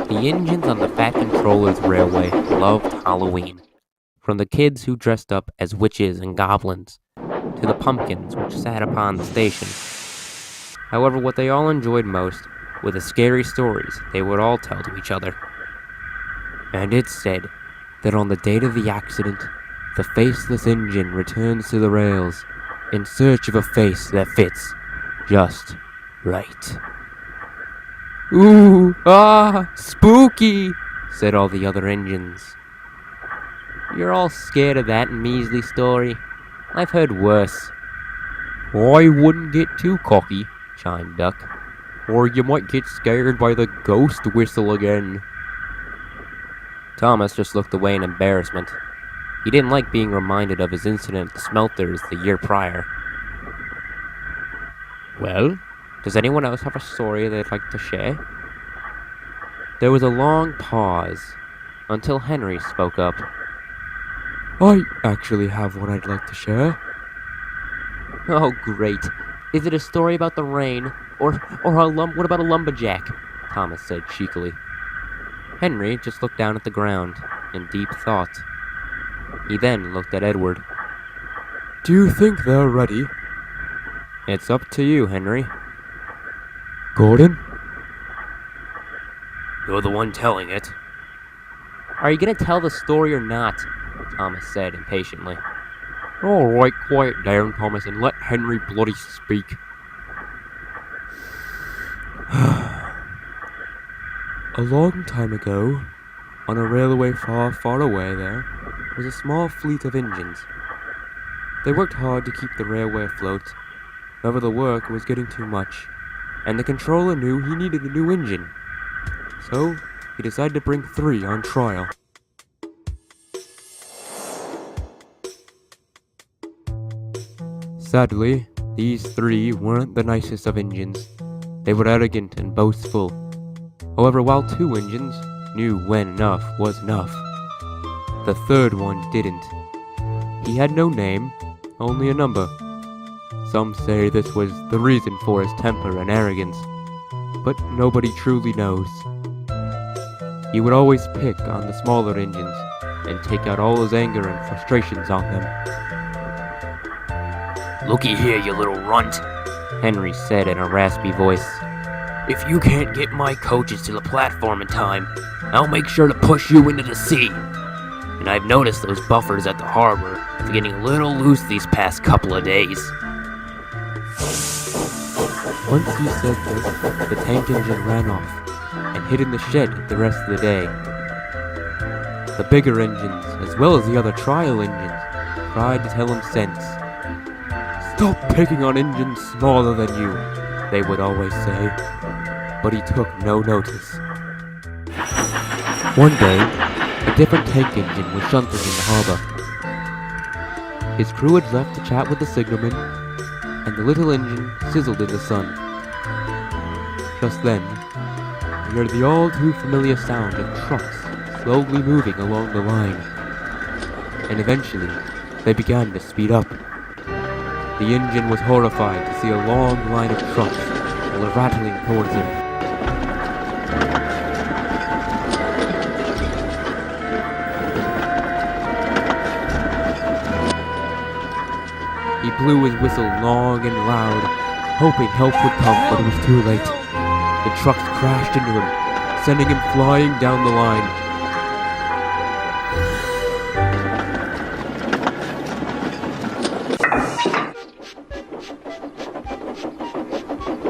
The engines on the Fat Controller's Railway loved Halloween. From the kids who dressed up as witches and goblins, to the pumpkins which sat upon the station. However, what they all enjoyed most were the scary stories they would all tell to each other. And it said that on the date of the accident, the faceless engine returns to the rails in search of a face that fits just right. "Ooh, ah, spooky," said all the other engines. "You're all scared of that measly story. I've heard worse." "I wouldn't get too cocky," chimed Duck, "or you might get scared by the ghost whistle again." Thomas just looked away in embarrassment. He didn't like being reminded of his incident at the smelters the year prior. "Well, does anyone else have a story they'd like to share?" There was a long pause, until Henry spoke up. "I actually have one I'd like to share." "Oh, great. Is it a story about the rain, or what about a lumberjack?" Thomas said cheekily. Henry just looked down at the ground, in deep thought. He then looked at Edward. "Do you think they're ready?" "It's up to you, Henry." "Gordon?" "You're the one telling it." "Are you going to tell the story or not?" Thomas said impatiently. "All right, quiet down, Thomas, and let Henry bloody speak." "A long time ago, on a railway far, far away there, was a small fleet of engines. They worked hard to keep the railway afloat. However, the work was getting too much, and the controller knew he needed a new engine. So, he decided to bring 3 on trial. Sadly, these 3 weren't the nicest of engines. They were arrogant and boastful. However, while 2 engines knew when enough was enough, the 3rd one didn't. He had no name, only a number. Some say this was the reason for his temper and arrogance, but nobody truly knows. He would always pick on the smaller engines and take out all his anger and frustrations on them. "Looky here, you little runt," Henry said in a raspy voice. "If you can't get my coaches to the platform in time, I'll make sure to push you into the sea. And I've noticed those buffers at the harbor are getting a little loose these past couple of days." Once he said this, the tank engine ran off and hid in the shed the rest of the day. The bigger engines, as well as the other trial engines, tried to tell him sense. "Stop picking on engines smaller than you," they would always say. But he took no notice. One day, a different tank engine was shunting in the harbor. His crew had left to chat with the signalman, and the little engine sizzled in the sun. Just then, he heard the all-too-familiar sound of trucks slowly moving along the line. And eventually, they began to speed up. The engine was horrified to see a long line of trucks that were rattling towards him. He blew his whistle long and loud, hoping help would come, but it was too late. The trucks crashed into him, sending him flying down the line.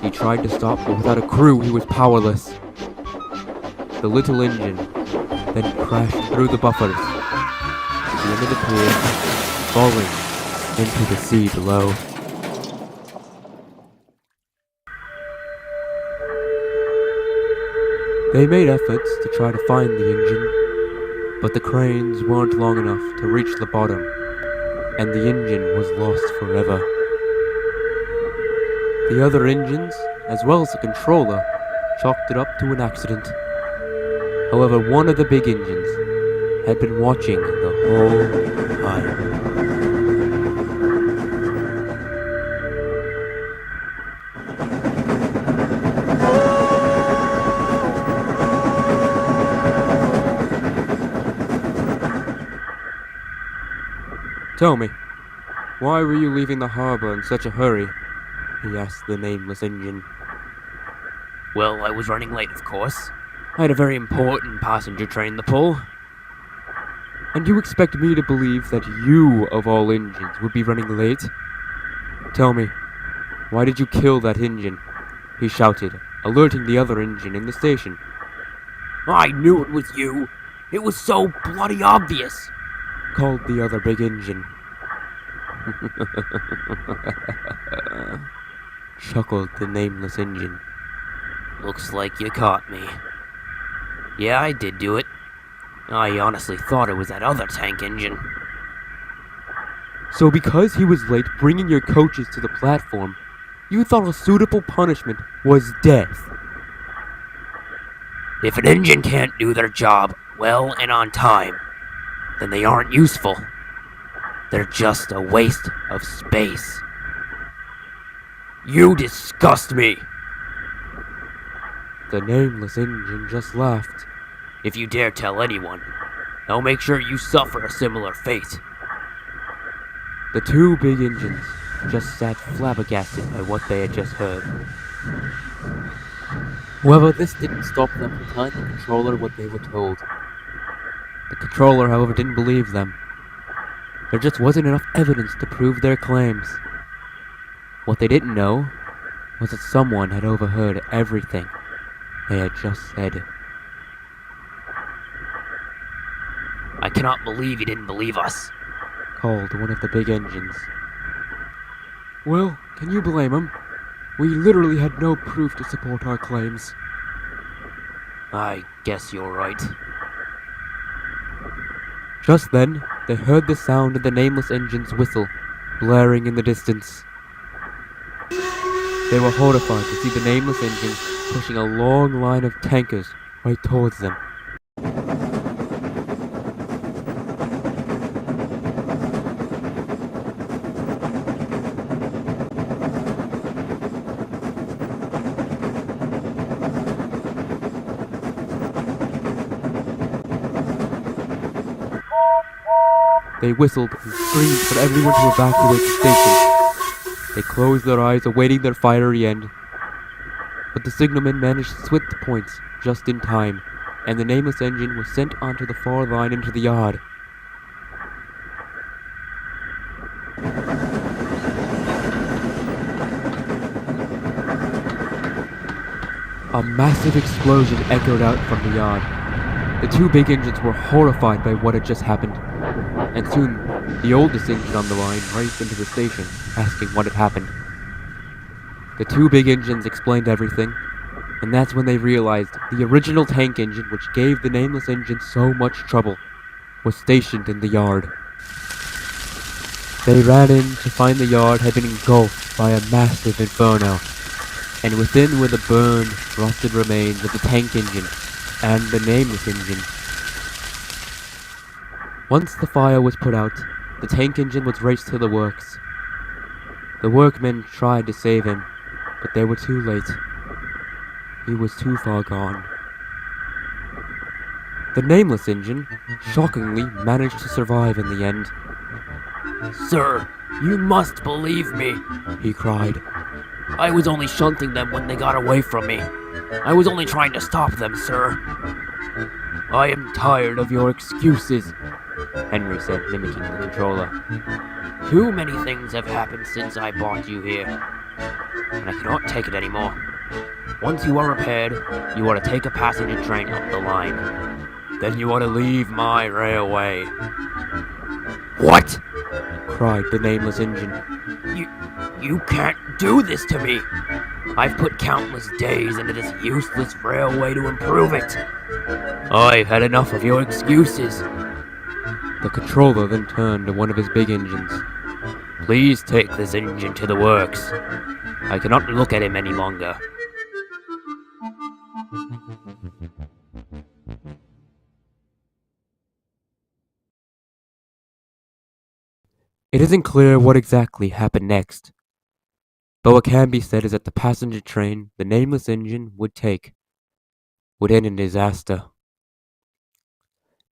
He tried to stop, but without a crew, he was powerless. The little engine then crashed through the buffers to the end of the pier, falling into the sea below. They made efforts to try to find the engine, but the cranes weren't long enough to reach the bottom, and the engine was lost forever. The other engines, as well as the controller, chalked it up to an accident. However, one of the big engines had been watching the whole time. Tell me, why were you leaving the harbor in such a hurry? He asked the nameless engine. Well, I was running late, of course. I had a very important passenger train to pull. And you expect me to believe that you, of all engines, would be running late? Tell me, why did you kill that engine? He shouted, alerting the other engine in the station. I knew it was you. It was so bloody obvious, called the other big engine. Chuckled the nameless engine. Looks like you caught me. Yeah, I did do it. I honestly thought it was that other tank engine. So because he was late bringing your coaches to the platform, you thought a suitable punishment was death? If an engine can't do their job well and on time, then they aren't useful. They're just a waste of space. You disgust me! The nameless engine just laughed. If you dare tell anyone, I'll make sure you suffer a similar fate. The two big engines just sat flabbergasted by what they had just heard. However, this didn't stop them from telling the controller what they were told. The controller, however, didn't believe them. There just wasn't enough evidence to prove their claims. What they didn't know was that someone had overheard everything they had just said. I cannot believe you didn't believe us, called one of the big engines. Well, can you blame him? We literally had no proof to support our claims. I guess you're right. Just then, they heard the sound of the nameless engine's whistle, blaring in the distance. They were horrified to see the nameless engine pushing a long line of tankers right towards them. They whistled and screamed for everyone to evacuate the station. They closed their eyes, awaiting their fiery end. But the signalman managed to switch the points just in time, and the nameless engine was sent onto the far line into the yard. A massive explosion echoed out from the yard. The two big engines were horrified by what had just happened, and soon the oldest engine on the line raced into the station, asking what had happened. The two big engines explained everything, and that's when they realized the original tank engine, which gave the nameless engine so much trouble, was stationed in the yard. They ran in to find the yard had been engulfed by a massive inferno, and within were the burned, rusted remains of the tank engine and the nameless engine. Once the fire was put out, the tank engine was raced to the works. The workmen tried to save him, but they were too late. He was too far gone. The nameless engine, shockingly, managed to survive in the end. Sir, you must believe me, he cried. I was only shunting them when they got away from me. I was only trying to stop them, sir. I am tired of your excuses, Henry said, mimicking the controller. Too many things have happened since I brought you here, and I cannot take it anymore. Once you are repaired, you are to take a passenger train up the line. Then you are to leave my railway. What? Cried the nameless engine. You can't do this to me. I've put countless days into this useless railway to improve it. I've had enough of your excuses. The controller then turned to one of his big engines. Please take this engine to the works. I cannot look at him any longer. It isn't clear what exactly happened next, but what can be said is that the passenger train the nameless engine would take would end in disaster.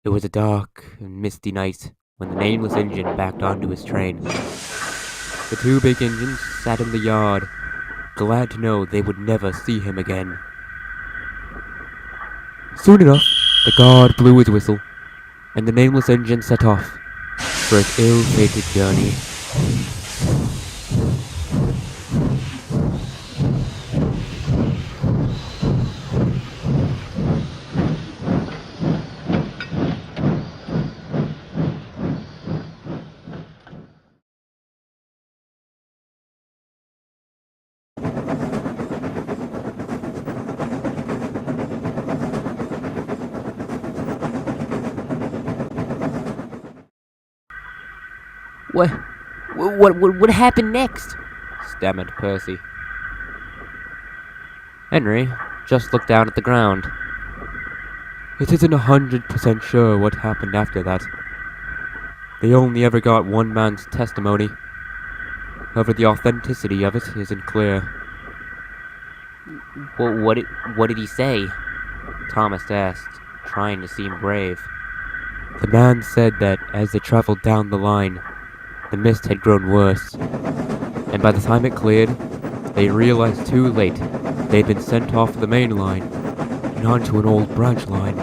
It was a dark and misty night when the Nameless engine backed onto his train. The two big engines sat in the yard, glad to know they would never see him again. Soon enough, the guard blew his whistle, and the Nameless engine set off for its ill-fated journey. What happened next? Stammered Percy. Henry just looked down at the ground. It isn't 100% sure what happened after that. They only ever got one man's testimony. However, the authenticity of it isn't clear. Well, what did he say? Thomas asked, trying to seem brave. The man said that as they traveled down the line, the mist had grown worse, and by the time it cleared, they realized too late they'd been sent off the main line and onto an old branch line.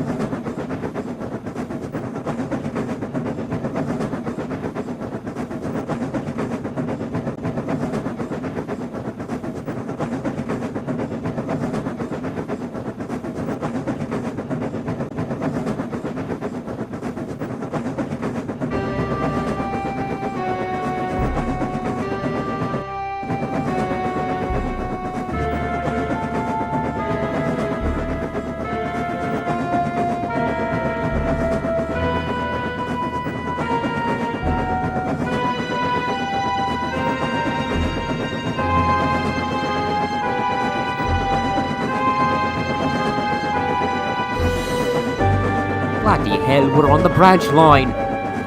Bloody hell, we're on the branch line!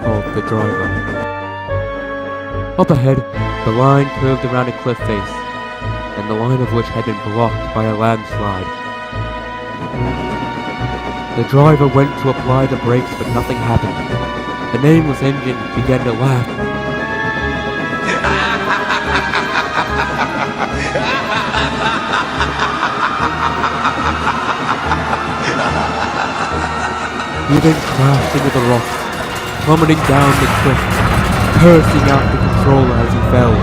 Called the driver. Up ahead, the line curved around a cliff face, and the line of which had been blocked by a landslide. The driver went to apply the brakes, but nothing happened. The Nameless engine began to laugh. He then crashed into the rocks, plummeting down the cliff, cursing out the controller as he fell.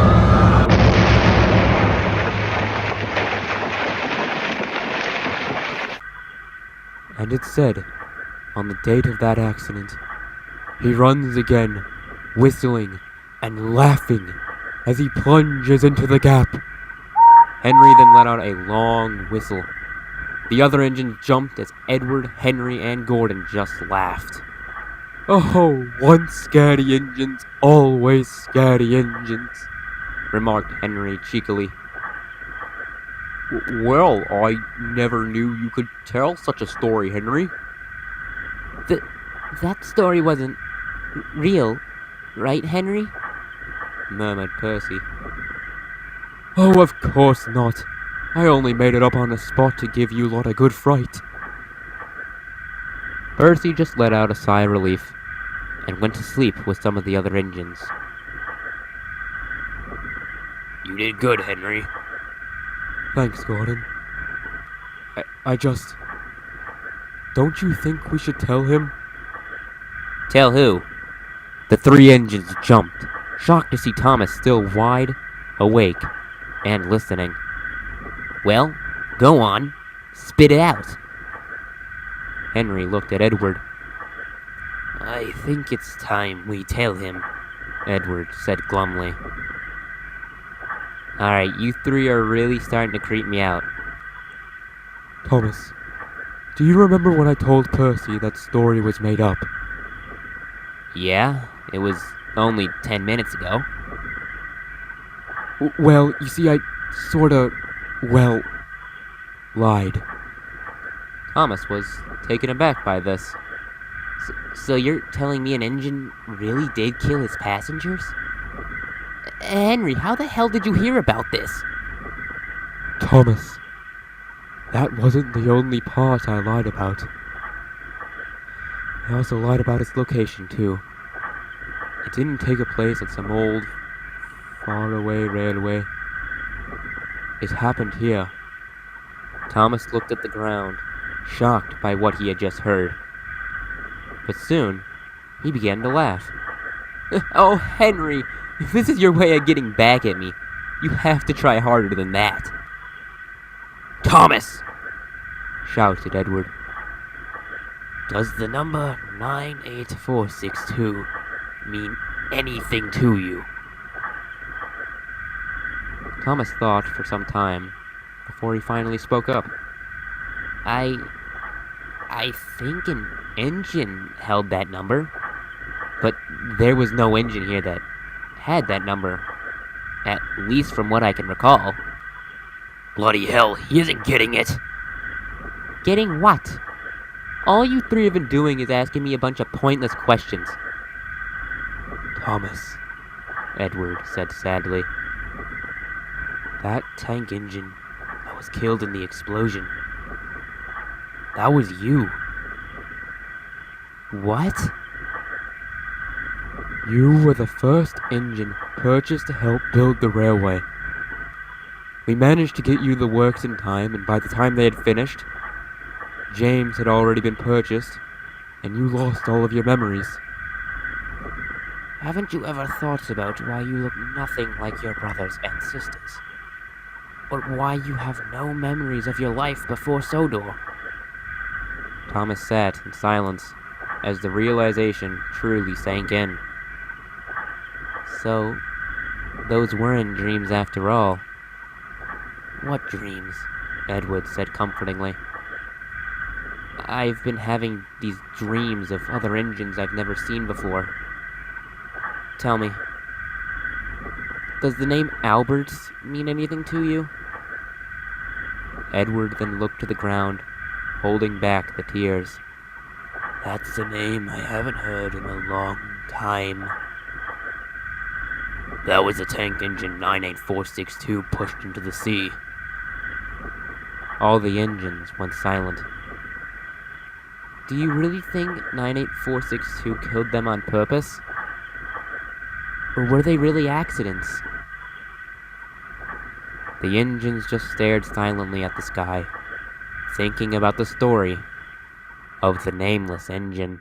And it said, on the date of that accident, he runs again, whistling and laughing as he plunges into the gap. Henry then let out a long whistle. The other engines jumped as Edward, Henry, and Gordon just laughed. Oh, once scaredy engines, always scaredy engines, remarked Henry cheekily. Well, I never knew you could tell such a story, Henry. That story wasn't real, right, Henry? Murmured Percy. Oh, of course not. I only made it up on the spot to give you lot a good fright. Percy just let out a sigh of relief and went to sleep with some of the other engines. You did good, Henry. Thanks, Gordon. I just... Don't you think we should tell him? Tell who? The three engines jumped, shocked to see Thomas still wide awake and listening. Well, go on. Spit it out. Henry looked at Edward. I think it's time we tell him, Edward said glumly. Alright, you three are really starting to creep me out. Thomas, do you remember when I told Percy that story was made up? Yeah, it was only 10 minutes ago. Well, you see, I sorta, lied. Thomas was taken aback by this. So you're telling me an engine really did kill his passengers? Henry, how the hell did you hear about this? Thomas, that wasn't the only part I lied about. I also lied about its location, too. It didn't take place at some old, faraway railway. It happened here. Thomas looked at the ground, shocked by what he had just heard. But soon, he began to laugh. Oh, Henry, if this is your way of getting back at me, you have to try harder than that. Thomas! Shouted Edward. Does the number 98462 mean anything to you? Thomas thought for some time before he finally spoke up. I think an engine held that number, but there was no engine here that had that number, at least from what I can recall. Bloody hell, he isn't getting it. Getting what? All you three have been doing is asking me a bunch of pointless questions. Thomas, Edward said sadly. That tank engine that was killed in the explosion, that was you. What? You were the first engine purchased to help build the railway. We managed to get you the works in time, and by the time they had finished, James had already been purchased, and you lost all of your memories. Haven't you ever thought about why you look nothing like your brothers and sisters? Or why you have no memories of your life before Sodor? Thomas sat in silence as the realization truly sank in. So, those weren't dreams after all. What dreams? Edward said comfortingly. I've been having these dreams of other engines I've never seen before. Tell me, does the name Alberts mean anything to you? Edward then looked to the ground, holding back the tears. That's a name I haven't heard in a long time. That was a tank engine 98462 pushed into the sea. All the engines went silent. Do you really think 98462 killed them on purpose? Or were they really accidents? The engines just stared silently at the sky, thinking about the story of the Nameless engine.